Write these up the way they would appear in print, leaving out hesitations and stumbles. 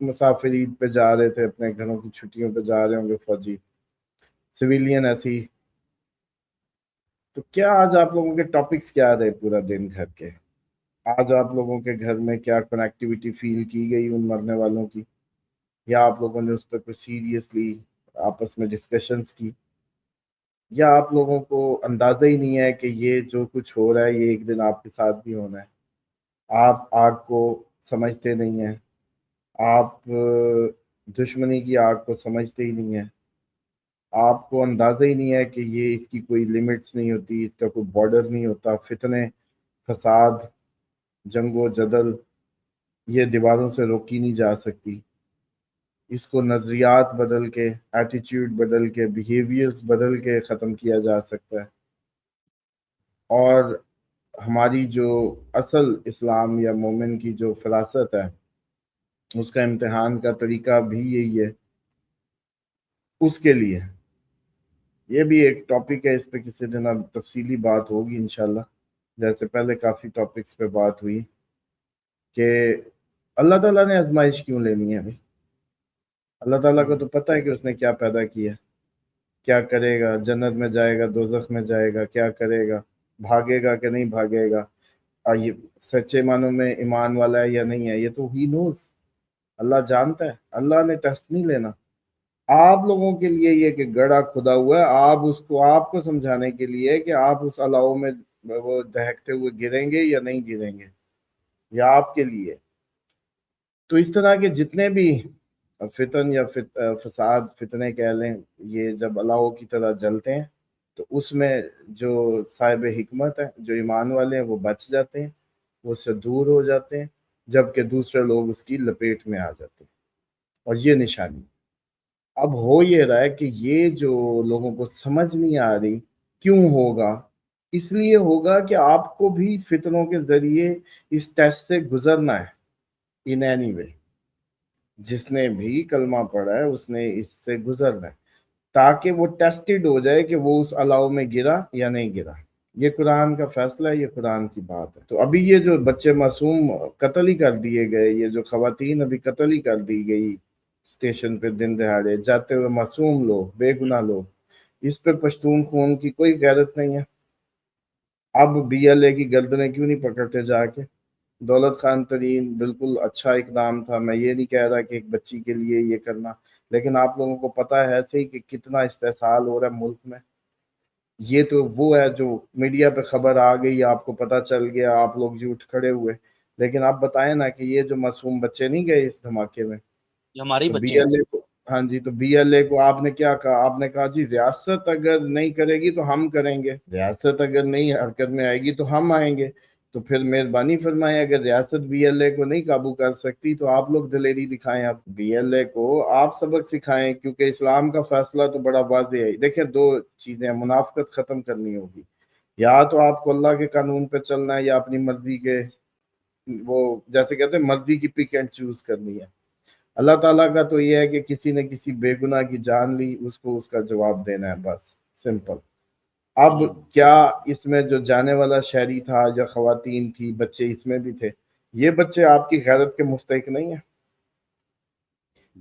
مسافر عید پہ جا رہے تھے، اپنے گھروں کی چھٹیوں پہ جا رہے ہوں گے فوجی، سویلین ایسی. تو کیا آج آپ لوگوں کے ٹاپکس کیا رہے پورا دن گھر کے؟ آج آپ لوگوں کے گھر میں کیا کنیکٹیوٹی فیل کی گئی ان مرنے والوں کی، یا آپ لوگوں نے اس پہ کوئی سیریسلی آپس میں ڈسکشنز کی، یا آپ لوگوں کو اندازہ ہی نہیں ہے کہ یہ جو کچھ ہو رہا ہے یہ ایک دن آپ کے ساتھ بھی ہونا ہے؟ آپ آگ کو سمجھتے نہیں ہیں، آپ دشمنی کی آگ کو سمجھتے ہی نہیں ہیں، آپ کو اندازہ ہی نہیں ہے کہ یہ اس کی کوئی لیمٹس نہیں ہوتی، اس کا کوئی بارڈر نہیں ہوتا. فتنے، فساد، جنگ و جدل یہ دیواروں سے روکی نہیں جا سکتی. اس کو نظریات بدل کے، ایٹیٹیوڈ بدل کے، بیہیویئرز بدل کے ختم کیا جا سکتا ہے. اور ہماری جو اصل اسلام یا مومن کی جو فراست ہے اس کا امتحان کا طریقہ بھی یہی ہے. اس کے لیے یہ بھی ایک ٹاپک ہے، اس پہ کسی دن اب تفصیلی بات ہوگی انشاءاللہ. جیسے پہلے کافی ٹاپکس پہ بات ہوئی کہ اللہ تعالیٰ نے آزمائش کیوں لینی ہے ابھی. اللہ تعالیٰ کو تو پتہ ہے کہ اس نے کیا پیدا کیا، کیا کرے گا، جنت میں جائے گا، دوزخ میں جائے گا، کیا کرے گا، بھاگے گا کہ نہیں بھاگے گا، یہ سچے معنوں میں ایمان والا ہے یا نہیں ہے، یہ تو ہی نوز. اللہ جانتا ہے، اللہ نے ٹیسٹ نہیں لینا. آپ لوگوں کے لیے یہ کہ گڑھا کھدا ہوا ہے، آپ کو سمجھانے کے لیے کہ آپ اس الاؤ میں وہ دہکتے ہوئے گریں گے یا نہیں گریں گے، یا آپ کے لیے. تو اس طرح کے جتنے بھی فتن یا فساد، فتنے کہہ لیں، یہ جب الاؤ کی طرح جلتے ہیں تو اس میں جو صاحب حکمت ہیں، جو ایمان والے ہیں، وہ بچ جاتے ہیں، وہ اس سے دور ہو جاتے ہیں، جبکہ دوسرے لوگ اس کی لپیٹ میں آ جاتے ہیں. اور یہ نشانی اب ہو یہ رہا ہے کہ یہ جو لوگوں کو سمجھ نہیں آ رہی کیوں ہوگا، اس لیے ہوگا کہ آپ کو بھی فتنوں کے ذریعے اس ٹیسٹ سے گزرنا ہے. ان اینی وے جس نے بھی کلمہ پڑھا ہے اس نے اس سے گزرنا ہے، تاکہ وہ ٹیسٹڈ ہو جائے کہ وہ اس الاؤ میں گرا یا نہیں گرا. یہ قرآن کا فیصلہ ہے، یہ قرآن کی بات ہے. تو ابھی یہ جو بچے معصوم قتل ہی کر دیے گئے، یہ جو خواتین ابھی قتل ہی کر دی گئی اسٹیشن پہ دن دہاڑے، جاتے ہوئے معصوم لوگ، بے گناہ لوگ، اس پہ پشتون خون کی کوئی غیرت نہیں ہے. اب بی ایل اے کی گردنیں کیوں نہیں پکڑتے جا کے؟ دولت خان ترین بالکل اچھا اقدام تھا، میں یہ نہیں کہہ رہا کہ ایک بچی کے لیے یہ کرنا، لیکن آپ لوگوں کو پتہ ہے ایسے ہی کہ کتنا استحصال ہو رہا ہے ملک میں. یہ تو وہ ہے جو میڈیا پہ خبر آ گئی، آپ کو پتہ چل گیا، آپ لوگ جی اٹھ کھڑے ہوئے. لیکن آپ بتائیں نا کہ یہ جو معصوم بچے نہیں گئے اس دھماکے میں، یہ ہمارے تو بی بچے ہیں. ایل اے کو، ہاں جی، تو بی ایل اے کو آپ نے کیا کہا؟ آپ نے کہا جی ریاست اگر نہیں کرے گی تو ہم کریں گے، ریاست اگر نہیں حرکت میں آئے گی تو ہم آئیں گے. تو پھر مہربانی فرمائیں، اگر ریاست بی ایل اے کو نہیں قابو کر سکتی تو آپ لوگ دلیری دکھائیں، اب بی ایل اے کو آپ سبق سکھائیں، کیونکہ اسلام کا فیصلہ تو بڑا واضح ہے. دیکھیں دو چیزیں، منافقت ختم کرنی ہوگی، یا تو آپ کو اللہ کے قانون پہ چلنا ہے یا اپنی مرضی کے، وہ جیسے کہتے ہیں مرضی کی پک اینڈ چوز کرنی ہے. اللہ تعالیٰ کا تو یہ ہے کہ کسی نے کسی بے گناہ کی جان لی، اس کو اس کا جواب دینا ہے، بس سمپل. اب کیا اس میں جو جانے والا شہری تھا یا خواتین تھی، بچے اس میں بھی تھے، یہ بچے آپ کی غیرت کے مستحق نہیں ہیں؟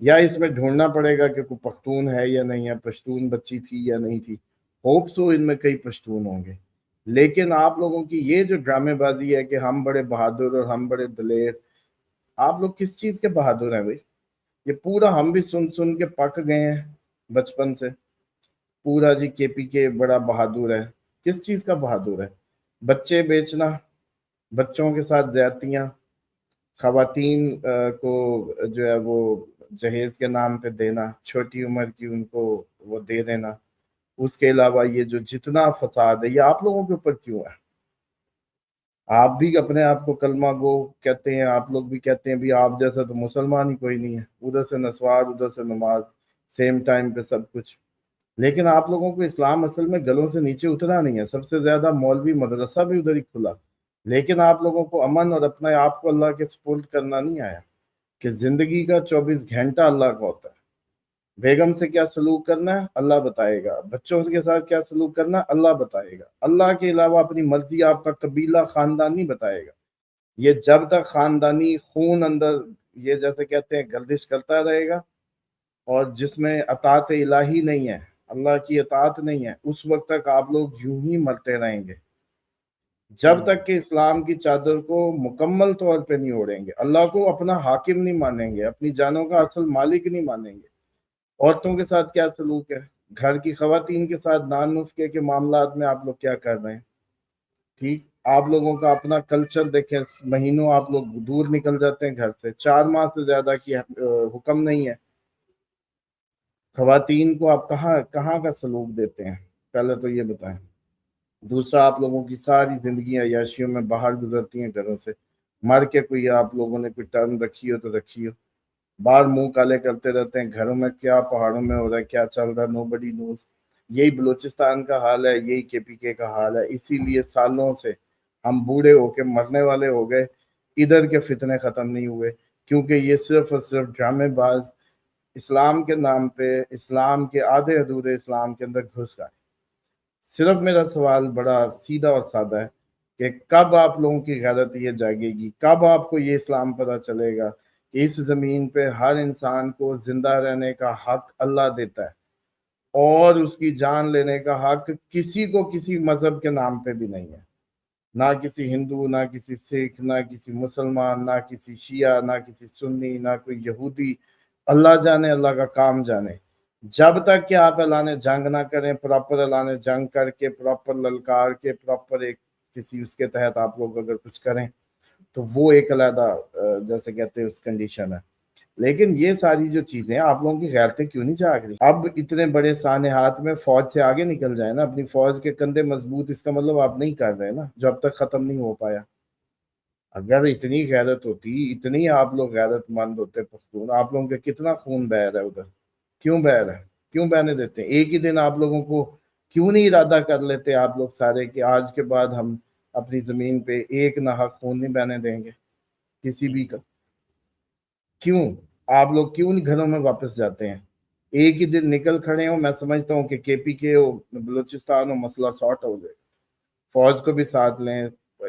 یا اس میں ڈھونڈنا پڑے گا کہ کوئی پختون ہے یا نہیں ہے، پشتون بچی تھی یا نہیں تھی؟ ہوپ سو ان میں کئی پشتون ہوں گے. لیکن آپ لوگوں کی یہ جو ڈرامے بازی ہے کہ ہم بڑے بہادر اور ہم بڑے دلیر، آپ لوگ کس چیز کے بہادر ہیں بھائی؟ یہ پورا ہم بھی سن سن کے پک گئے ہیں بچپن سے، پورا جی کے پی کے بڑا بہادر ہے. کس چیز کا بہادر ہے؟ بچے بیچنا، بچوں کے ساتھ زیادتیاں، خواتین کو جو ہے وہ جہیز کے نام پہ دینا، چھوٹی عمر کی ان کو وہ دے دینا. اس کے علاوہ یہ جو جتنا فساد ہے یہ آپ لوگوں کے اوپر کیوں ہے؟ آپ بھی اپنے آپ کو کلمہ گو کہتے ہیں، آپ لوگ بھی کہتے ہیں بھی آپ جیسا تو مسلمان ہی کوئی نہیں ہے، ادھر سے نسوار ادھر سے نماز، سیم ٹائم پہ سب کچھ. لیکن آپ لوگوں کو اسلام اصل میں گلوں سے نیچے اترا نہیں ہے. سب سے زیادہ مولوی مدرسہ بھی ادھر ہی کھلا، لیکن آپ لوگوں کو امن اور اپنے آپ کو اللہ کے سپرد کرنا نہیں آیا کہ زندگی کا 24 گھنٹہ اللہ کا ہوتا ہے. بیگم سے کیا سلوک کرنا ہے اللہ بتائے گا، بچوں کے ساتھ کیا سلوک کرنا ہے اللہ بتائے گا. اللہ کے علاوہ اپنی مرضی آپ کا قبیلہ خاندان نہیں بتائے گا. یہ جب تک خاندانی خون اندر یہ جیسے کہتے ہیں گردش کرتا رہے گا، اور جس میں اطاعت الہی نہیں ہے، اللہ کی اطاعت نہیں ہے، اس وقت تک آپ لوگ یوں ہی مرتے رہیں گے، جب تک کہ اسلام کی چادر کو مکمل طور پہ نہیں اوڑھیں گے، اللہ کو اپنا حاکم نہیں مانیں گے، اپنی جانوں کا اصل مالک نہیں مانیں گے۔ عورتوں کے ساتھ کیا سلوک ہے، گھر کی خواتین کے ساتھ نان نسخے کے معاملات میں آپ لوگ کیا کر رہے ہیں؟ ٹھیک، آپ لوگوں کا اپنا کلچر دیکھیں، مہینوں آپ لوگ دور نکل جاتے ہیں گھر سے، 4 ماہ سے زیادہ کی حکم نہیں ہے۔ خواتین کو آپ کہاں کا سلوک دیتے ہیں، پہلے تو یہ بتائیں۔ دوسرا، آپ لوگوں کی ساری زندگی عیاشیوں میں باہر گزرتی ہیں گھروں سے، مر کے کوئی آپ لوگوں نے کوئی ٹرم رکھی ہو تو رکھی ہو، باہر منہ کالے کرتے رہتے ہیں، گھروں میں کیا پہاڑوں میں ہو رہا ہے، کیا چل رہا ہے، نو بڈی نوز۔ یہی بلوچستان کا حال ہے، یہی KPK کا حال ہے، اسی لیے سالوں سے ہم بوڑھے ہو کے مرنے والے ہو گئے، ادھر کے فتنے ختم نہیں ہوئے، کیونکہ یہ صرف اور صرف ڈرامے باز اسلام کے نام پہ، اسلام کے آدھے ادھورے اسلام کے اندر گھس گئے۔ صرف میرا سوال بڑا سیدھا اور سادہ ہے کہ کب آپ لوگوں کی غیرت یہ جاگے گی، کب آپ کو یہ اسلام پتہ چلے گا کہ اس زمین پہ ہر انسان کو زندہ رہنے کا حق اللہ دیتا ہے، اور اس کی جان لینے کا حق کسی کو کسی مذہب کے نام پہ بھی نہیں ہے، نہ کسی ہندو، نہ کسی سکھ، نہ کسی مسلمان، نہ کسی شیعہ، نہ کسی سنی، نہ کوئی یہودی۔ اللہ جانے، اللہ کا کام جانے، جب تک کہ آپ اعلان جنگ نہ کریں، پراپر اعلان جنگ کر کے، پراپر للکار کے، پراپر ایک کسی اس کے تحت آپ لوگ اگر کچھ کریں تو وہ ایک علیحدہ جیسے کہتے ہیں اس کنڈیشن ہے۔ لیکن یہ ساری جو چیزیں ہیں، آپ لوگوں کی غیرتیں کیوں نہیں جاگ رہی؟ اب اتنے بڑے سانحات میں فوج سے آگے نکل جائے نا، اپنی فوج کے کندھے مضبوط، اس کا مطلب آپ نہیں کر رہے نا، جو اب تک ختم نہیں ہو پایا۔ اگر اتنی غیرت ہوتی، اتنی آپ لوگ غیرت مند ہوتے پختون، آپ لوگوں کے کتنا خون بہہ رہا ہے ادھر، کیوں بہہ رہا ہے، کیوں بہنے دیتے ہیں؟ ایک ہی دن آپ لوگوں کو کیوں نہیں ارادہ کر لیتے آپ لوگ سارے کہ آج کے بعد ہم اپنی زمین پہ ایک ناحق خون نہیں بہنے دیں گے کسی بھی کا؟ کیوں آپ لوگ کیوں نہیں گھروں میں واپس جاتے ہیں؟ ایک ہی دن نکل کھڑے ہوں، میں سمجھتا ہوں کہ KPK ہو، بلوچستان ہو، مسئلہ سارٹ ہو جائے، فوج کو بھی ساتھ لیں،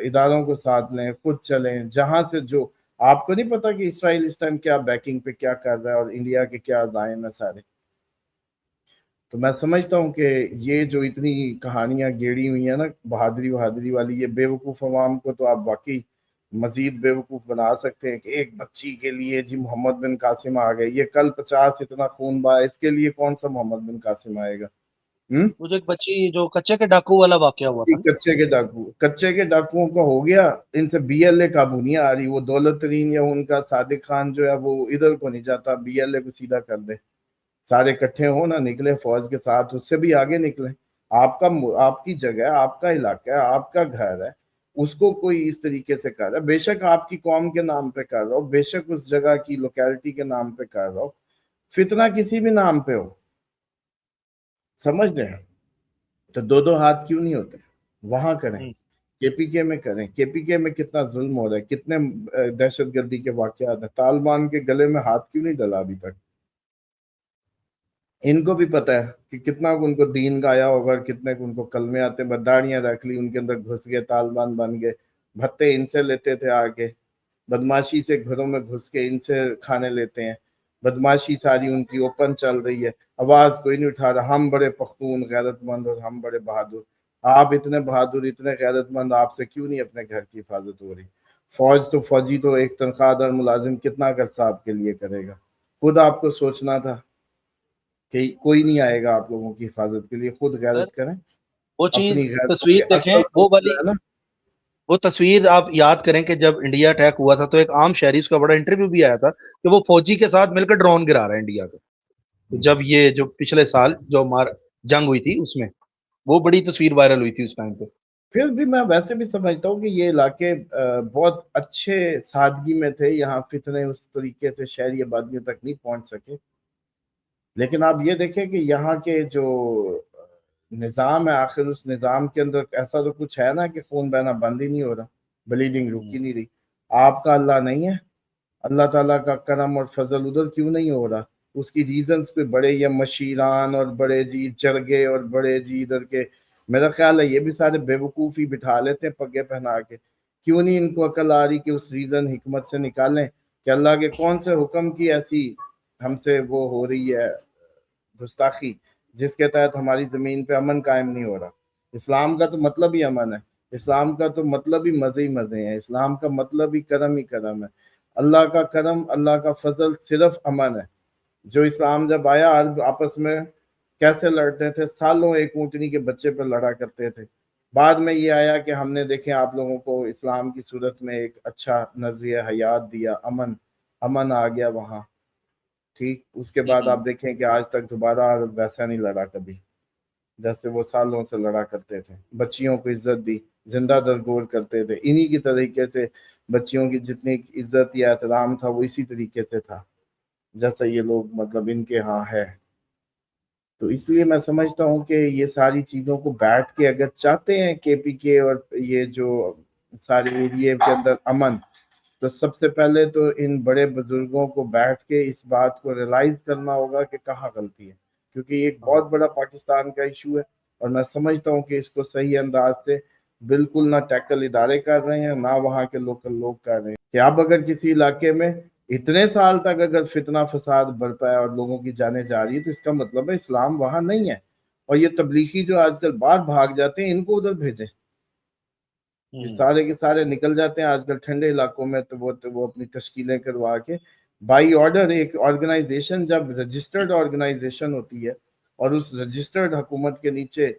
اداروں کو ساتھ لیں، خود چلیں جہاں سے۔ جو آپ کو نہیں پتا کہ اسرائیل اس ٹائم کیا بیکنگ پہ کیا کر رہا ہے، اور انڈیا کے کیا عزائم ہے سارے؟ تو میں سمجھتا ہوں کہ یہ جو اتنی کہانیاں گیڑی ہوئی ہیں نا بہادری والی، یہ بے وقوف عوام کو تو آپ واقعی مزید بے وقوف بنا سکتے ہیں کہ ایک بچی کے لیے جی محمد بن قاسم آ گئے، یہ کل 50 اتنا خون بہا، اس کے لیے کون سا محمد بن قاسم آئے گا؟ وہ جو ایک بچی جو کچے کے ڈاکو والا واقعہ ہوا تھا، کچے کے ڈاکوؤں کا ہو گیا، ان سے BLA قابو نہیں آ رہی۔ وہ دولت ترین یا ان کا صادق خان جو ہے وہ ادھر کو نہیں جاتا، BLA کو سیدھا کر دے، سارے اکٹھے ہوں نا، نکلے فوج کے ساتھ، اس سے بھی آگے نکلیں۔ آپ کی جگہ ہے، آپ کا علاقہ ہے، آپ کا گھر ہے، اس کو کوئی اس طریقے سے کر رہا ہے، بے شک آپ کی قوم کے نام پہ کر رہا ہو، بے شک اس جگہ کی لوکیلٹی کے نام پہ کر رہا ہو، فتنہ کسی بھی نام پہ ہو، سمجھ رہے ہیں؟ تو دو ہاتھ کیوں نہیں ہوتے؟ وہاں کریں، KPK میں کریں۔ KPK میں کتنا ظلم ہو رہا ہے، کتنے دہشت گردی کے واقعات ہیں، طالبان کے گلے میں ہاتھ کیوں نہیں ڈلا ابھی تک؟ ان کو بھی پتہ ہے کہ کتنا ان کو دین کا آیا ہوگا، اور کتنے ان کو کلمے آتے ہیں، داڑیاں رکھ لی، ان کے اندر گھس گئے، طالبان بن گئے، بھتے ان سے لیتے تھے آگے، بدماشی سے گھروں میں گھس کے ان سے کھانے لیتے ہیں، بدماشی ساری ان کی اوپن چل رہی ہے، آواز کوئی نہیں اٹھا رہا۔ ہم بڑے پختون غیرت مند اور ہم بڑے بہادر، آپ اتنے بہادر، اتنے غیرت مند، آپ سے کیوں نہیں اپنے گھر کی حفاظت ہو رہی؟ فوجی تو ایک تنخواہ دار ملازم کتنا عرصہ آپ کے لیے کرے گا؟ خود آپ کو سوچنا تھا کہ کوئی نہیں آئے گا آپ لوگوں کی حفاظت کے لیے، خود غیرت کریں، وہ چیز اپنی غیرتوں تصویر کے دیکھیں، اصل وہ جو والی ہے نا۔ وہ تصویر آپ یاد کریں کہ جب انڈیا اٹیک ہوا تھا تو ایک عام شہری، اس کا بڑا انٹرویو بھی آیا تھا کہ وہ فوجی کے ساتھ مل کر ڈرون گرا رہا ہے انڈیا کو، جب یہ جو پچھلے سال جو جنگ ہوئی تھی اس میں، وہ بڑی تصویر وائرل ہوئی تھی اس ٹائم پہ۔ پھر بھی میں ویسے بھی سمجھتا ہوں کہ یہ علاقے بہت اچھے سادگی میں تھے، یہاں فتنے اس طریقے سے شہری آبادیوں تک نہیں پہنچ سکے۔ لیکن آپ یہ دیکھیں کہ یہاں کے جو نظام ہے، آخر اس نظام کے اندر ایسا تو کچھ ہے نا کہ خون بہنا بند ہی نہیں ہو رہا، بلیڈنگ رک ہی نہیں رہی۔ آپ کا اللہ نہیں ہے؟ اللہ تعالیٰ کا کرم اور فضل ادھر کیوں نہیں ہو رہا؟ اس کی ریزنز پہ بڑے یہ مشیران اور بڑے جی جرگے اور بڑے جی ادھر کے، میرا خیال ہے یہ بھی سارے بے وقوف ہی بٹھا لیتے ہیں پگے پہنا کے۔ کیوں نہیں ان کو عقل آ رہی کہ اس ریزن حکمت سے نکالیں کہ اللہ کے کون سے حکم کی ایسی ہم سے وہ ہو رہی ہے گستاخی جس کے تحت ہماری زمین پہ امن قائم نہیں ہو رہا. اسلام کا تو مطلب ہی امن ہے، اسلام کا تو مطلب ہی مزے ہی مزے ہیں، اسلام کا مطلب ہی کرم ہے. اللہ کا کرم، اللہ کا فضل صرف امن ہے. جو اسلام جب آیا عرب آپس میں کیسے لڑتے تھے، سالوں ایک اونٹنی کے بچے پہ لڑا کرتے تھے. بعد میں یہ آیا کہ ہم نے دیکھیں آپ لوگوں کو اسلام کی صورت میں ایک اچھا نظریہ حیات دیا، امن آ گیا وہاں. ٹھیک، اس کے بعد آپ دیکھیں کہ آج تک دوبارہ ویسا نہیں لڑا کبھی جیسے وہ سالوں سے لڑا کرتے تھے. بچیوں کو عزت دی، زندہ درگور کرتے تھے. انہی کی طریقے سے بچیوں کی جتنی عزت یا احترام تھا وہ اسی طریقے سے تھا جیسا یہ لوگ مطلب ان کے ہاں ہے. تو اس لیے میں سمجھتا ہوں کہ یہ ساری چیزوں کو بیٹھ کے اگر چاہتے ہیں کے پی کے اور یہ جو سارے ایریے کے اندر امن، تو سب سے پہلے تو ان بڑے بزرگوں کو بیٹھ کے اس بات کو ریلائز کرنا ہوگا کہ کہاں غلطی ہے، کیونکہ یہ ایک بہت بڑا پاکستان کا ایشو ہے. اور میں سمجھتا ہوں کہ اس کو صحیح انداز سے بالکل نہ ٹیکل ادارے کر رہے ہیں، نہ وہاں کے لوکل لوگ کر رہے ہیں. کہ اب اگر کسی علاقے میں اتنے سال تک اگر فتنہ فساد برپا ہے اور لوگوں کی جانیں جا رہی ہے تو اس کا مطلب ہے اسلام وہاں نہیں ہے. اور یہ تبلیغی جو آج کل باہر بھاگ جاتے ہیں ان کو ادھر بھیجیں. یہ سارے کے سارے نکل جاتے ہیں آج کل ٹھنڈے علاقوں میں، تو وہ اپنی تشکیلیں کروا کے بائی آرڈر. ایک آرگنائزیشن جب رجسٹرڈ آرگنائزیشن ہوتی ہے اور اس رجسٹرڈ حکومت کے نیچے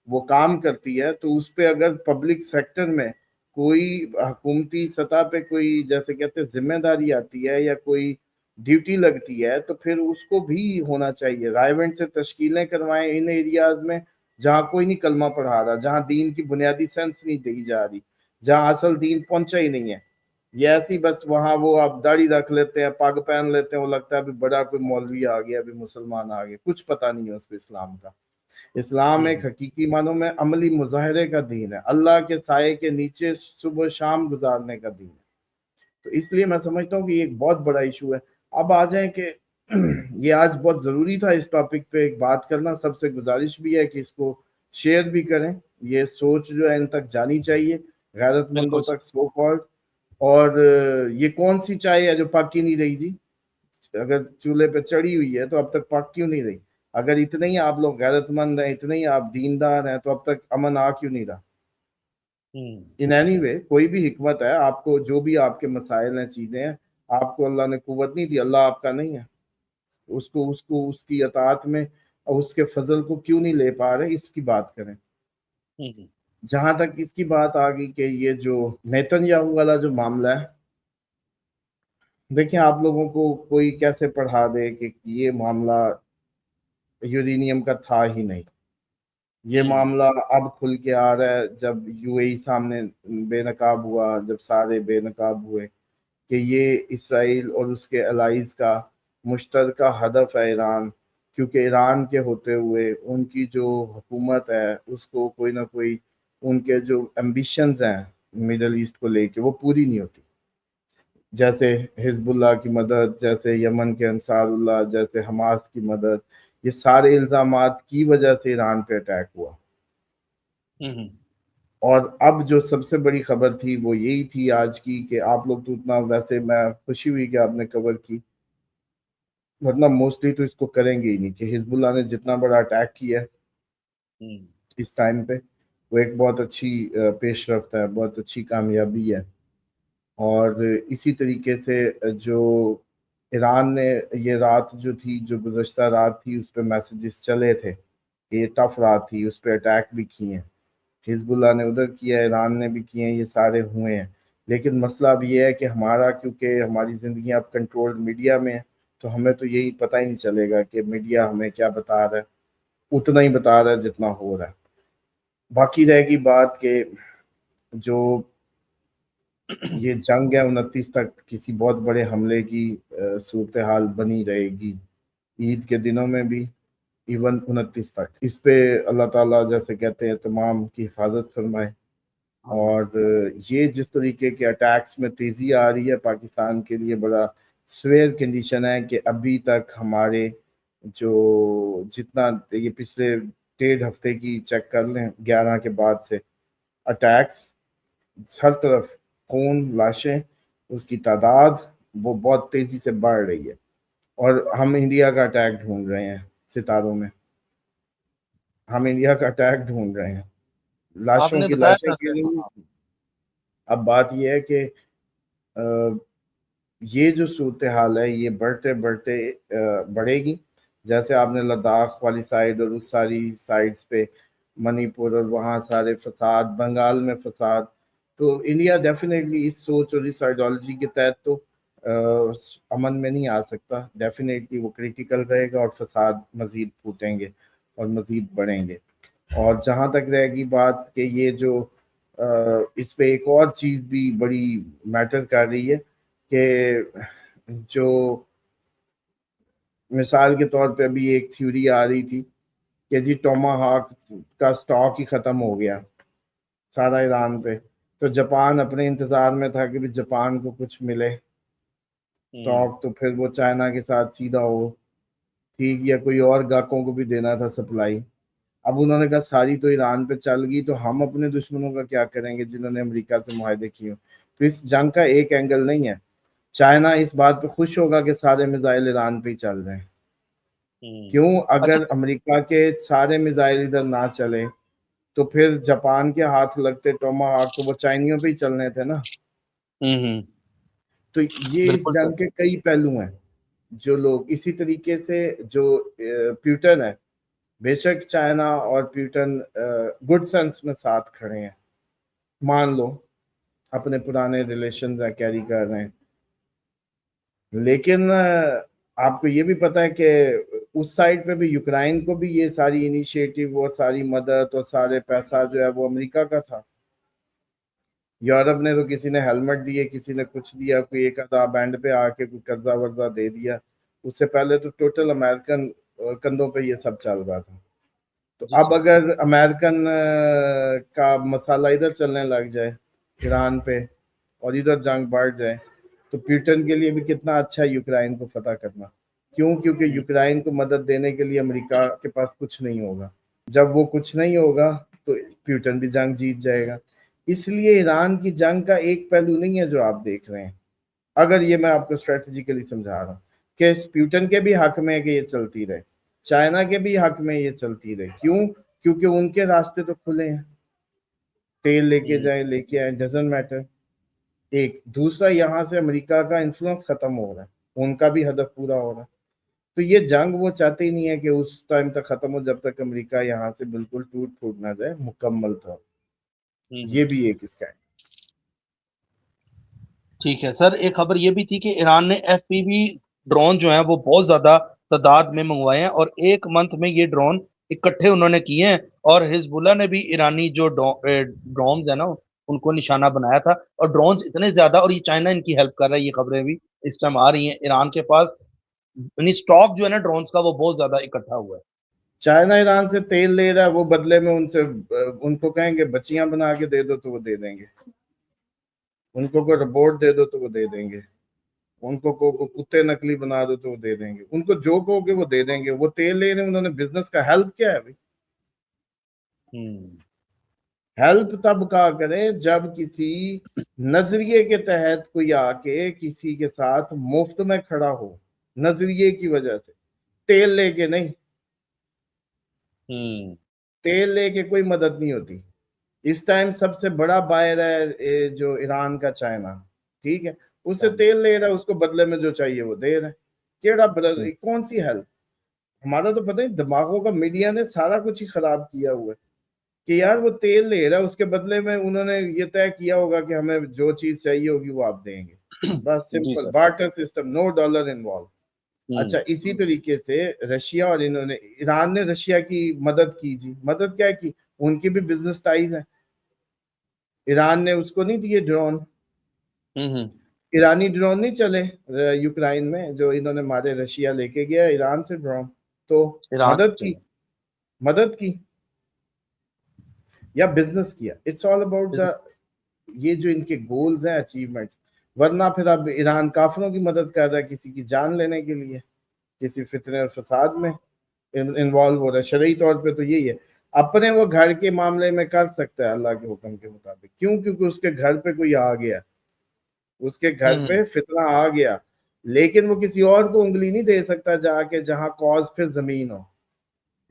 وہ کام کرتی ہے، تو اس پہ اگر پبلک سیکٹر میں کوئی حکومتی سطح پہ کوئی جیسے کہتے ہیں ذمہ داری آتی ہے یا کوئی ڈیوٹی لگتی ہے، تو پھر اس کو بھی ہونا چاہیے. رائیونٹ سے تشکیلیں کروائیں ان ایریاز میں جہاں کوئی نہیں کلمہ پڑھا رہا، جہاں دین کی بنیادی سینس نہیں دی جا رہی، جہاں اصل دین پہنچا ہی نہیں ہے. یہ ایسی بس وہاں وہ آپ داڑھی رکھ لیتے ہیں، پگ پہن لیتے ہیں، وہ لگتا ہے ابھی بڑا کوئی مولوی آ گیا، ابھی مسلمان آ گئے، کچھ پتہ نہیں ہے اس کو اسلام کا. اسلام ایک حقیقی معنوں میں عملی مظاہرے کا دین ہے، اللہ کے سائے کے نیچے صبح و شام گزارنے کا دین ہے. تو اس لیے میں سمجھتا ہوں کہ یہ ایک بہت بڑا ایشو ہے. اب آ جائیں کہ یہ آج بہت ضروری تھا اس ٹاپک پہ ایک بات کرنا. سب سے گزارش بھی ہے کہ اس کو شیئر بھی کریں. یہ سوچ جو ہے ان تک جانی چاہیے، غیرت مندوں تک سو کالڈ. اور یہ کون سی چائے ہے جو پک ہی نہیں رہی جی؟ اگر چولہے پہ چڑھی ہوئی ہے تو اب تک پک کیوں نہیں رہی؟ اگر اتنے ہی آپ لوگ غیرت مند ہیں، اتنے ہی آپ دیندار ہیں، تو اب تک امن آ کیوں نہیں رہا؟ ان اینی وے کوئی بھی حکمت ہے، آپ کو جو بھی آپ کے مسائل ہیں، چیزیں ہیں، آپ کو اللہ نے قوت نہیں دی، اللہ آپ کا نہیں ہے. اس کی اطاعت میں اور اس کے فضل کو کیوں نہیں لے پا رہے، اس کی بات کریں. جہاں تک اس کی بات آ گئی کہ یہ جو نیتن یاہو والا جو معاملہ ہے، دیکھیں آپ لوگوں کو کوئی کیسے پڑھا دے کہ یہ معاملہ یورینیم کا تھا ہی نہیں. یہ معاملہ اب کھل کے آ رہا ہے جب یو اے ای سامنے بے نقاب ہوا، جب سارے بے نقاب ہوئے کہ یہ اسرائیل اور اس کے الائز کا مشترکہ ہدف ہے ایران. کیونکہ ایران کے ہوتے ہوئے ان کی جو حکومت ہے اس کو کوئی نہ کوئی ان کے جو ایمبیشنز ہیں مڈل ایسٹ کو لے کے وہ پوری نہیں ہوتی. جیسے حزب اللہ کی مدد، جیسے یمن کے انصار اللہ، جیسے حماس کی مدد، یہ سارے الزامات کی وجہ سے ایران پہ اٹیک ہوا. اور اب جو سب سے بڑی خبر تھی وہ یہی تھی آج کی کہ آپ لوگ تو اتنا، ویسے میں خوشی ہوئی کہ آپ نے کور کی، مطلب موسٹلی تو اس کو کریں گے ہی نہیں، کہ حزب اللہ نے جتنا بڑا اٹیک کیا ہے اس ٹائم پہ وہ ایک بہت اچھی پیش رفت ہے، بہت اچھی کامیابی ہے. اور اسی طریقے سے جو ایران نے یہ رات جو تھی، جو گزشتہ رات تھی، اس پہ میسیجز چلے تھے کہ یہ ٹف رات تھی، اس پہ اٹیک بھی کیے ہیں. حزب اللہ نے ادھر کیا، ایران نے بھی کیے ہیں، یہ سارے ہوئے ہیں. لیکن مسئلہ اب یہ ہے کہ ہمارا، کیونکہ ہماری زندگی اب کنٹرول میڈیا میں ہے، تو ہمیں تو یہی پتہ ہی نہیں چلے گا کہ میڈیا ہمیں کیا بتا رہا ہے، اتنا ہی بتا رہا ہے جتنا ہو رہا ہے. باقی رہے گی بات کہ جو یہ جنگ ہے 29 تک کسی بہت بڑے حملے کی صورتحال بنی رہے گی، عید کے دنوں میں بھی، ایون 29 تک. اس پہ اللہ تعالیٰ جیسے کہتے ہیں تمام کی حفاظت فرمائے. اور یہ جس طریقے کے اٹیکس میں تیزی آ رہی ہے پاکستان کے لیے بڑا سویئر کنڈیشن ہے کہ ابھی تک ہمارے جو جتنا یہ پچھلے 1.5 ہفتے کی چیک کر لیں 11 کے بعد سے اٹیکس، ہر طرف خون، لاشیں، اس کی تعداد وہ بہت تیزی سے بڑھ رہی ہے، اور ہم انڈیا کا اٹیک ڈھونڈ رہے ہیں ستاروں میں، ہم انڈیا کا اٹیک ڈھونڈ رہے ہیں، آپ لاشوں نے کی بتایا لاشیں تھا کی کہ رہی ہیں۔ اب بات یہ ہے کہ یہ جو صورتحال ہے یہ بڑھتے بڑھتے بڑھے گی، جیسے آپ نے لداخ والی سائڈ اور اس ساری سائڈز پہ منی پور اور وہاں سارے فساد، بنگال میں فساد، تو انڈیا ڈیفینیٹلی اس سوچ اور اس آئیڈیالوجی کے تحت تو امن میں نہیں آ سکتا، ڈیفینیٹلی وہ کریٹیکل رہے گا اور فساد مزید پھوٹیں گے اور مزید بڑھیں گے۔ اور جہاں تک رہے گی بات کہ یہ جو اس پہ ایک اور چیز بھی بڑی میٹر کر رہی ہے کہ جو مثال کے طور پہ ابھی ایک تھیوری آ رہی تھی کہ جی ٹوما ہاک کا سٹاک ہی ختم ہو گیا سارا ایران پہ، تو جاپان اپنے انتظار میں تھا کہ بھی جاپان کو کچھ ملے سٹاک، تو پھر وہ چائنا کے ساتھ سیدھا ہو ٹھیک، یا کوئی اور گاہکوں کو بھی دینا تھا سپلائی۔ اب انہوں نے کہا ساری تو ایران پہ چل گئی، تو ہم اپنے دشمنوں کا کیا کریں گے جنہوں نے امریکہ سے معاہدے کیے؟ تو اس جنگ کا ایک اینگل نہیں ہے، چائنا اس بات پہ خوش ہوگا کہ سارے میزائل ایران پہ ہی چل رہے ہیں، کیوں؟ اچھا، اگر امریکہ کے سارے میزائل ادھر نہ چلے تو پھر جاپان کے ہاتھ لگتے ٹوما ہاک، تو وہ چائنیوں پہ ہی چلنے تھے نا۔ تو یہ اس بالکل جنگ سر، کے کئی پہلو ہیں جو لوگ اسی طریقے سے جو پیوٹن ہے، بے شک چائنا اور پیوٹن گڈ سینس میں ساتھ کھڑے ہیں، مان لو اپنے پرانے ریلیشنز کیری کر رہے ہیں، لیکن آپ کو یہ بھی پتا ہے کہ اس سائڈ پہ بھی یوکرائن کو بھی یہ ساری انیشیٹو اور ساری مدد اور سارے پیسہ جو ہے وہ امریکہ کا تھا۔ یورپ نے تو کسی نے ہیلمٹ دیے، کسی نے کچھ دیا، کوئی ایک آدھا بینڈ پہ آ کے کوئی قرضہ ورزہ دے دیا، اس سے پہلے تو ٹوٹل امریکن کندھوں پہ یہ سب چل رہا تھا۔ تو جی اب سر، اگر امریکن کا مسئلہ ادھر چلنے لگ جائے ایران پہ اور ادھر جنگ بڑھ جائے، تو پیوٹن کے لیے بھی کتنا اچھا ہے یوکرائن کو فتح کرنا، کیوں؟ کیونکہ یوکرائن کو مدد دینے کے لیے امریکہ کے پاس کچھ نہیں ہوگا، جب وہ کچھ نہیں ہوگا تو پیوٹن بھی جنگ جیت جائے گا۔ اس لیے ایران کی جنگ کا ایک پہلو نہیں ہے جو آپ دیکھ رہے ہیں، اگر یہ میں آپ کو اسٹریٹجیکلی سمجھا رہا ہوں کہ پیوٹن کے بھی حق میں ہے کہ یہ چلتی رہے، چائنا کے بھی حق میں یہ چلتی رہے، کیوں؟ کیونکہ ان کے راستے تو کھلے ہیں، تیل لے کے جائیں، لے کے آئیں، ڈزنٹ میٹر۔ ایک دوسرا، یہاں سے امریکہ کا انفلوئنس ختم ہو رہا ہے، ان کا بھی ہدف پورا ہو رہا ہے، تو یہ جنگ وہ چاہتے ہی نہیں ہے کہ اس ٹائم تک ختم ہو جب تک امریکہ یہاں سے بالکل ٹوٹ پھوٹ نہ جائے مکمل طور۔ یہ بھی ایک اس کا ہے۔ ٹھیک ہے سر، ایک خبر یہ بھی تھی کہ ایران نے FPV ڈرون جو ہیں وہ بہت زیادہ تعداد میں منگوائے ہیں، اور ایک منتھ میں یہ ڈرون اکٹھے انہوں نے کیے ہیں، اور حزب اللہ نے بھی ایرانی جو ڈرونز ہیں نا ان کو نشانہ بنایا تھا، اور ڈرونز اتنے زیادہ، اور یہ چائنا ان کی ہیلپ کر رہا ہے، یہ خبریں بھی اس ٹائم آ رہی ہیں، ایران کے پاس یعنی اسٹاک جو ہے نا ڈرونز کا وہ بہت زیادہ اکٹھا ہوا ہے۔ چائنا ایران سے تیل لے رہا ہے، وہ بدلے میں ان کو کہیں گے بچیاں بنا کے دے دو تو وہ دے دیں گے، ان کو کوئی رپورٹ دے دو تو وہ دے دیں گے، ان کو کتے نکلی بنا دو تو وہ دے دیں گے، ان کو جو کہو گے وہ دے دیں گے۔ وہ تیل لے رہے ہیں، انہوں نے بزنس کا ہیلپ کیا ہے بھائی؟ ہیلپ تب کا کرے جب کسی نظریے کے تحت کوئی آ کے کسی کے ساتھ مفت میں کھڑا ہو، نظریے کی وجہ سے، تیل لے کے نہیں، تیل لے کے کوئی مدد نہیں ہوتی۔ اس ٹائم سب سے بڑا بائر ہے جو ایران کا چائنا، ٹھیک ہے، اس سے تیل لے رہا ہے، اس کو بدلے میں جو چاہیے وہ دے رہا ہے، کیڑا کون سی ہیلپ؟ ہمارا تو پتہ ہے دماغوں کا میڈیا نے سارا کچھ ہی خراب کیا ہوا ہے کہ یار وہ تیل لے رہا ہے، اس کے بدلے میں انہوں نے یہ طے کیا ہوگا کہ ہمیں جو چیز چاہیے ہوگی وہ آپ دیں گے، بس جی سمپل سر، بارٹر سسٹم، نو ڈالر انوالو۔ اچھا، اسی طریقے سے رشیا اور انہوں نے، ایران نے رشیا کی مدد کی، جی مدد کیا کی؟ ان کی بھی بزنس ٹائز ہیں، ایران نے اس کو نہیں دیے ڈرون، ایرانی ڈرون نہیں چلے یوکرائن میں جو انہوں نے مارے، رشیا لے کے گیا ایران سے ڈرون، تو ایران مدد کی یا بزنس کیا، اٹس آل اباؤٹ دا، یہ جو ان کے گولز ہیں، اچیومنٹس۔ ورنہ پھر اب ایران کافروں کی مدد کر رہا ہے کسی کی جان لینے کے لیے، کسی فتنے اور فساد میں انوالو ہو رہا ہے۔ شرعی طور پہ تو یہی ہے، اپنے وہ گھر کے معاملے میں کر سکتا ہے اللہ کے حکم کے مطابق، کیوں؟ کیونکہ اس کے گھر پہ کوئی آ گیا، اس کے گھر پہ فتنہ آ گیا، لیکن وہ کسی اور کو انگلی نہیں دے سکتا جا کے جہاں کاز پھر زمین ہو،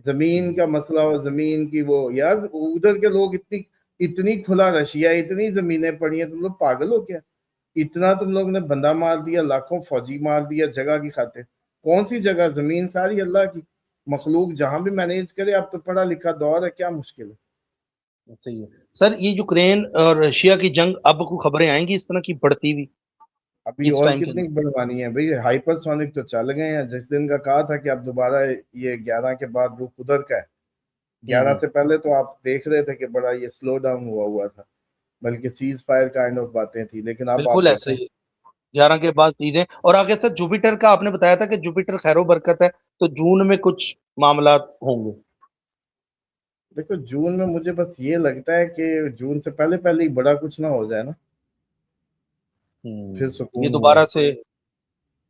زمین کا مسئلہ ہو، زمین کی وہ، یار ادھر کے لوگ اتنی کھلا رشیا، اتنی زمینیں پڑی ہیں، تم لوگ پاگل ہو کیا؟ اتنا تم لوگ نے بندہ مار دیا، لاکھوں فوجی مار دیا جگہ کی خاطر. کون سی جگہ؟ زمین ساری اللہ کی مخلوق جہاں بھی مینیج کرے. اب تو پڑھا لکھا دور ہے، کیا مشکل ہے؟ صحیح ہے سر، یہ یوکرین اور رشیا کی جنگ اب کو خبریں آئیں گی اس طرح کی بڑھتی ہوئی ابھی اس اور ٹائم کے کتنی اندر؟ بڑھوانی ہے بھائی؟ ہائپر سونک تو چل گئے ہیں. جس دن کا کہا تھا کہ اب دوبارہ یہ 11 کے بعد رخ ادھر کا ہے. 11 سے پہلے تو آپ دیکھ رہے تھے کہ بڑا یہ سلو ڈاؤن ہوا تھا، بلکہ سیز فائر کائنڈ آف باتیں تھی. لیکن اب آپ بالکل ایسے دیکھیں، ہی 11 کے بعد چیزیں. اور آگے سر جوپیٹر کا آپ نے بتایا تھا کہ جوپیٹر خیر و برکت ہے، تو جون میں کچھ معاملات ہوں گے. دیکھو جون میں مجھے بس یہ لگتا ہے کہ جون سے پہلے پہلے ہی بڑا کچھ نہ ہو جائے نا، پھر یہ سکون ہوگا. دوبارہ سے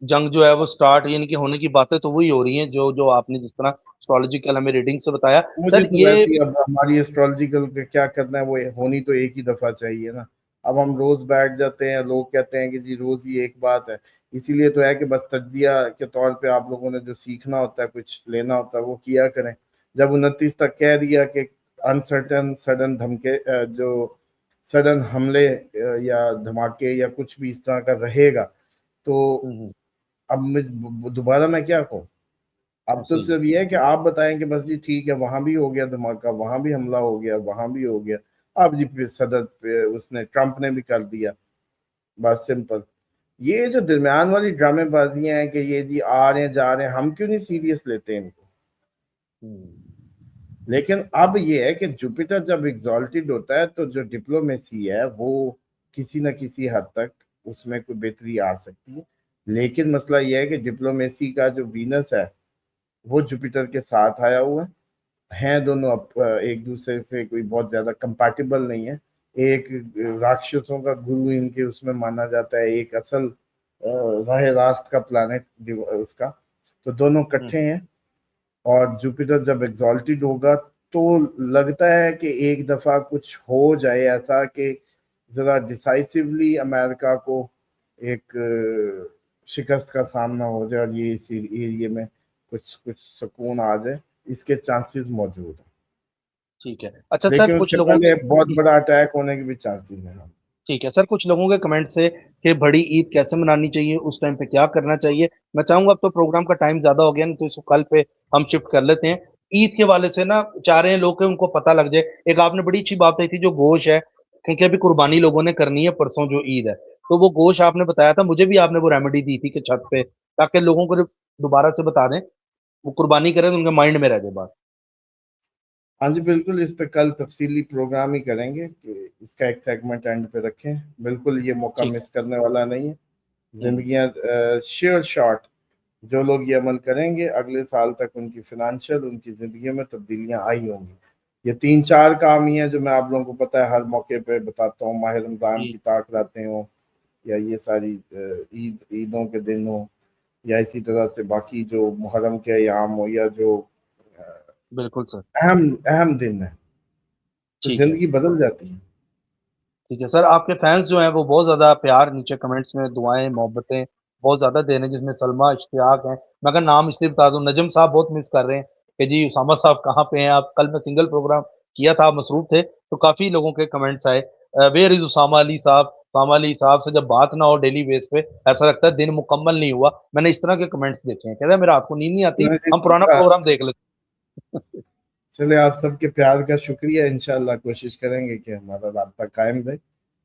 جنگ جو ہے وہ سٹارٹ یعنی کہ ہونے کی باتیں تو وہی ہو رہی ہیں جو آپ نے جس طرح اسٹرالوجیکل ہمیں ریڈنگ سے بتایا مجھے سر. تو یہ ویسے ہی اب ہماری اسٹرالوجیکل کا کیا کرنا ہے، وہ ہونی تو ایک ہی دفعہ چاہیے نا. اب ہم روز بیٹھ جاتے ہیں، لوگ کہتے ہیں کہ جی روز ہی ایک بات ہے. اسی لیے تو ہے کہ بس تجزیہ کے طور پہ آپ لوگوں نے جو سیکھنا ہوتا ہے، کچھ لینا ہوتا ہے، وہ کیا کریں. جب 29 تک کہہ دیا کہ انسرٹن سڈن دھمکے، جو سڈن حملے یا دھماکے یا کچھ بھی اس طرح کا رہے گا، تو اب دوبارہ میں کیا کہوں؟ اب تو صحیح صرف یہ ہے کہ آپ بتائیں کہ بس جی ٹھیک ہے، وہاں بھی ہو گیا دھماکہ، وہاں بھی حملہ ہو گیا، وہاں بھی ہو گیا. اب جی پھر صدر اس نے ٹرمپ نے بھی کر دیا. بس سمپل. یہ جو درمیان والی ڈرامے بازیاں ہیں کہ یہ جی آ رہے ہیں جا رہے ہیں، ہم کیوں نہیں سیریس لیتے ان کو؟ لیکن اب یہ ہے کہ جوپیٹر جب ایگزالٹڈ ہوتا ہے تو جو ڈپلومیسی ہے وہ کسی نہ کسی حد تک اس میں کوئی بہتری آ سکتی ہے. لیکن مسئلہ یہ ہے کہ ڈپلومیسی کا جو وینس ہے وہ جوپیٹر کے ساتھ آیا ہوا ہے. دونوں ایک دوسرے سے کوئی بہت زیادہ کمپیٹیبل نہیں ہے. ایک راکشسوں کا گرو ان کے اس میں مانا جاتا ہے، ایک اصل راہ راست کا پلانٹ اس کا. تو دونوں کٹھے ہیں. اور جوپیٹر جب ایگزالٹڈ ہوگا تو لگتا ہے کہ ایک دفعہ کچھ ہو جائے ایسا کہ ذرا ڈیسائسیولی امریکہ کو ایک شکست کا سامنا ہو جائے اور یہ اس ایریے میں کچھ سکون آ جائے. اس کے چانسز موجود ہیں. ٹھیک ہے. اچھا سر، لیکن اس کچھ سے لوگوں پہلے بہت بڑا اٹیک ہونے کے بھی چانسز ہیں. ٹھیک ہے سر، کچھ لوگوں کے کمنٹ سے کہ بڑی عید کیسے منانی چاہیے، اس ٹائم پہ کیا کرنا چاہیے. میں چاہوں گا اب تو پروگرام کا ٹائم زیادہ ہو گیا نا، تو اس کو کل پہ ہم شفٹ کر لیتے ہیں. عید کے والے سے نا چاہ رہے ہیں لوگ کہ ان کو پتہ لگ جائے. ایک آپ نے بڑی اچھی بات کہی تھی، جو گوشت ہے کیونکہ ابھی قربانی لوگوں نے کرنی ہے پرسوں جو عید ہے، تو وہ گوشت آپ نے بتایا تھا، مجھے بھی آپ نے وہ ریمیڈی دی تھی کہ چھت پہ، تاکہ لوگوں کو دوبارہ سے بتا دیں وہ قربانی کریں تو ان کے مائنڈ میں رہ جائے بات. ہاں جی بالکل، اس پہ کل تفصیلی پروگرام ہی کریں گے کہ اس کا ایک سیگمنٹ اینڈ پہ رکھیں. بالکل یہ موقع ٹھیک مس کرنے والا نہیں ہے. ہے. زندگیاں شیئر شارٹ. جو لوگ یہ عمل کریں گے اگلے سال تک ان کی فائنینشیل، ان کی زندگیوں میں تبدیلیاں آئی ہوں گی. یہ 3-4 کام ہی ہیں جو میں آپ لوگوں کو پتہ ہے ہر موقع پہ بتاتا ہوں. ماہ رمضان کی طاق راتیں ہوں، یا یہ ساری عیدوں کے دن ہوں، یا اسی طرح سے باقی جو محرم کے ایام ہو، یا جو بالکل سر. اہم دن ہے، تو ٹھیک ہے. زندگی بدل جاتی ہے. ٹھیک ہے سر، آپ کے فینس جو ہیں وہ بہت زیادہ پیار نیچے کمنٹس میں، دعائیں محبتیں بہت زیادہ دے رہے ہیں، جس میں سلمہ، اشتیاق ہیں. میں اگر نام اس لیے بتا دوں، نجم صاحب بہت مس کر رہے ہیں کہ جی اسامہ صاحب کہاں پہ ہیں آپ. کل میں سنگل پروگرام کیا تھا، آپ مصروف تھے، تو کافی لوگوں کے کمنٹس آئے ویئر از اسامہ علی صاحب. اسامہ علی صاحب سے جب بات نہ ہو ڈیلی بیس پہ، ایسا لگتا ہے دن مکمل نہیں ہوا. میں نے اس طرح کے کمنٹس دیکھے ہیں. کہتے ہیں میرا رات کو نیند نہیں آتی، ہم پرانا پروگرام دیکھ لیتے. چلے آپ سب کے پیار کا شکریہ. انشاءاللہ کوشش کریں گے کہ ہمارا رابطہ قائم رہے.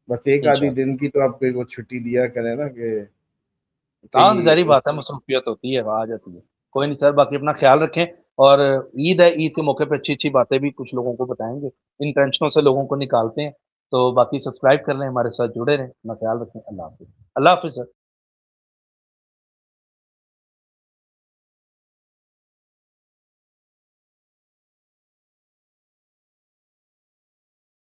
بس ایک آدھی انشاءاللہ. دن کی تو آپ کو وہ چھٹی دیا کریں نا کہ ہاں کہیں. ظاہری بات ہے، مصروفیت ہوتی ہے، آ جاتی ہے. کوئی نہیں سر، باقی اپنا خیال رکھیں. اور عید ہے، عید کے موقع پہ اچھی اچھی باتیں بھی کچھ لوگوں کو بتائیں گے. ان ٹینشنوں سے لوگوں کو نکالتے ہیں. تو باقی سبسکرائب کر لیں، ہمارے ساتھ جڑے رہیں، اپنا خیال رکھیں. اللہ حافظ. اللہ حافظ سر.